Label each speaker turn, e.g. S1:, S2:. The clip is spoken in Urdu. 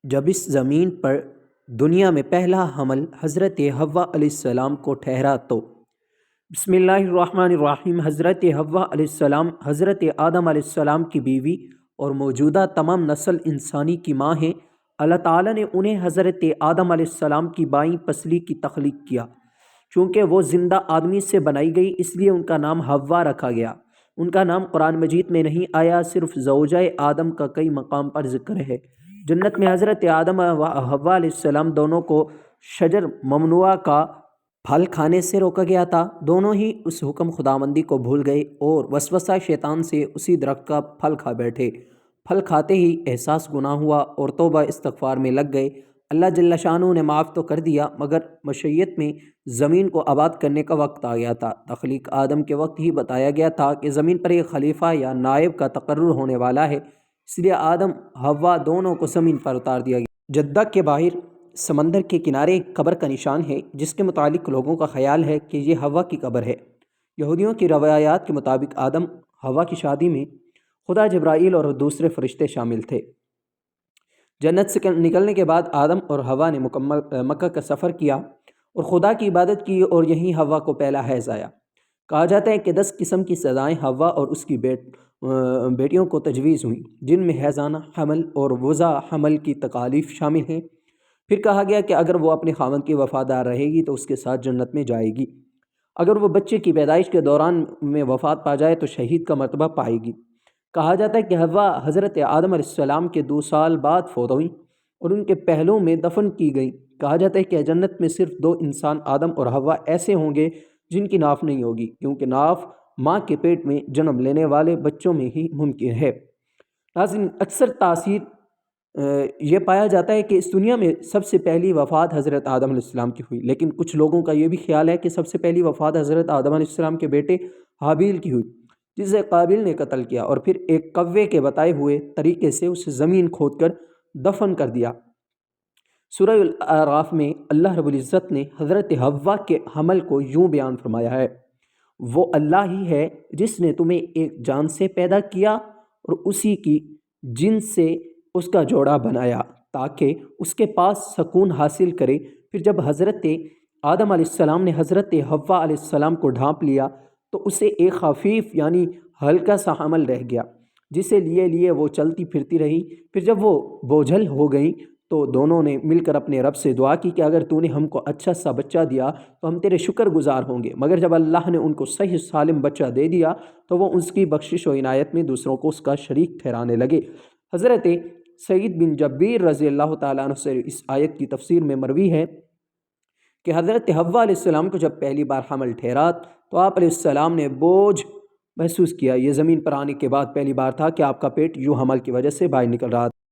S1: جب اس زمین پر دنیا میں پہلا حمل حضرت حوا علیہ السلام کو ٹھہرا تو بسم اللہ الرحمن الرحیم حضرت حوا علیہ السلام حضرت آدم علیہ السلام کی بیوی اور موجودہ تمام نسل انسانی کی ماں ہیں۔ اللہ تعالیٰ نے انہیں حضرت آدم علیہ السلام کی بائیں پسلی کی تخلیق کیا۔ چونکہ وہ زندہ آدمی سے بنائی گئی اس لیے ان کا نام حوا رکھا گیا۔ ان کا نام قرآن مجید میں نہیں آیا، صرف زوجہ آدم کا کئی مقام پر ذکر ہے۔ جنت میں حضرت آدم و حوا علیہ السلام دونوں کو شجر ممنوعہ کا پھل کھانے سے روکا گیا تھا۔ دونوں ہی اس حکم خداوندی کو بھول گئے اور وسوسہ شیطان سے اسی درخت کا پھل کھا بیٹھے۔ پھل کھاتے ہی احساس گناہ ہوا اور توبہ استغفار میں لگ گئے۔ اللہ جل شانہ نے معاف تو کر دیا، مگر مشیت میں زمین کو آباد کرنے کا وقت آ گیا تھا۔ تخلیق آدم کے وقت ہی بتایا گیا تھا کہ زمین پر ایک خلیفہ یا نائب کا تقرر ہونے والا ہے، اس لیے آدم حوا دونوں کو زمین پر اتار دیا گیا۔ جدہ کے باہر سمندر کے کنارے ایک قبر کا نشان ہے، جس کے متعلق لوگوں کا خیال ہے کہ یہ حوا کی قبر ہے۔ یہودیوں کی روایات کے مطابق آدم حوا کی شادی میں خدا جبرائیل اور دوسرے فرشتے شامل تھے۔ جنت سے نکلنے کے بعد آدم اور حوا نے مکہ کا سفر کیا اور خدا کی عبادت کی اور یہیں حوا کو پہلا حیض آیا۔ کہا جاتا ہے کہ 10 قسم کی سزائیں حوا اور اس کی بیٹیوں کو تجویز ہوئیں، جن میں حیضانہ حمل اور وضع حمل کی تکالیف شامل ہیں۔ پھر کہا گیا کہ اگر وہ اپنے خاوند کی وفادار رہے گی تو اس کے ساتھ جنت میں جائے گی، اگر وہ بچے کی پیدائش کے دوران میں وفات پا جائے تو شہید کا مرتبہ پائے گی۔ کہا جاتا ہے کہ حوا حضرت آدم علیہ السلام کے 2 سال بعد فوت ہوئیں اور ان کے پہلو میں دفن کی گئیں۔ کہا جاتا ہے کہ جنت میں صرف 2 انسان آدم اور حوا ایسے ہوں گے جن کی ناف نہیں ہوگی، کیونکہ ناف ماں کے پیٹ میں جنم لینے والے بچوں میں ہی ممکن ہے۔ ناظرین، اکثر تاثیر یہ پایا جاتا ہے کہ اس دنیا میں سب سے پہلی وفات حضرت آدم علیہ السلام کی ہوئی، لیکن کچھ لوگوں کا یہ بھی خیال ہے کہ سب سے پہلی وفات حضرت آدم علیہ السلام کے بیٹے حابیل کی ہوئی، جسے قابیل نے قتل کیا اور پھر ایک کوے کے بتائے ہوئے طریقے سے اسے زمین کھود کر دفن کر دیا۔ سورہ الاعراف میں اللہ رب العزت نے حضرت حوا کے حمل کو یوں بیان فرمایا ہے: وہ اللہ ہی ہے جس نے تمہیں ایک جان سے پیدا کیا اور اسی کی جنس سے اس کا جوڑا بنایا تاکہ اس کے پاس سکون حاصل کرے۔ پھر جب حضرت آدم علیہ السلام نے حضرت حوا علیہ السلام کو ڈھانپ لیا تو اسے ایک خفیف یعنی ہلکا سا حمل رہ گیا، جسے لیے وہ چلتی پھرتی رہی۔ پھر جب وہ بوجھل ہو گئیں تو دونوں نے مل کر اپنے رب سے دعا کی کہ اگر تو نے ہم کو اچھا سا بچہ دیا تو ہم تیرے شکر گزار ہوں گے، مگر جب اللہ نے ان کو صحیح سالم بچہ دے دیا تو وہ اس کی بخشش و عنایت میں دوسروں کو اس کا شریک ٹھہرانے لگے۔ حضرت سعید بن جبیر رضی اللہ تعالیٰ عنہ سے اس آیت کی تفسیر میں مروی ہے کہ حضرت حوا علیہ السلام کو جب پہلی بار حمل ٹھہرا تو آپ علیہ السلام نے بوجھ محسوس کیا۔ یہ زمین پر آنے کے بعد پہلی بار تھا کہ آپ کا پیٹ یوں حمل کی وجہ سے باہر نکل رہا تھا۔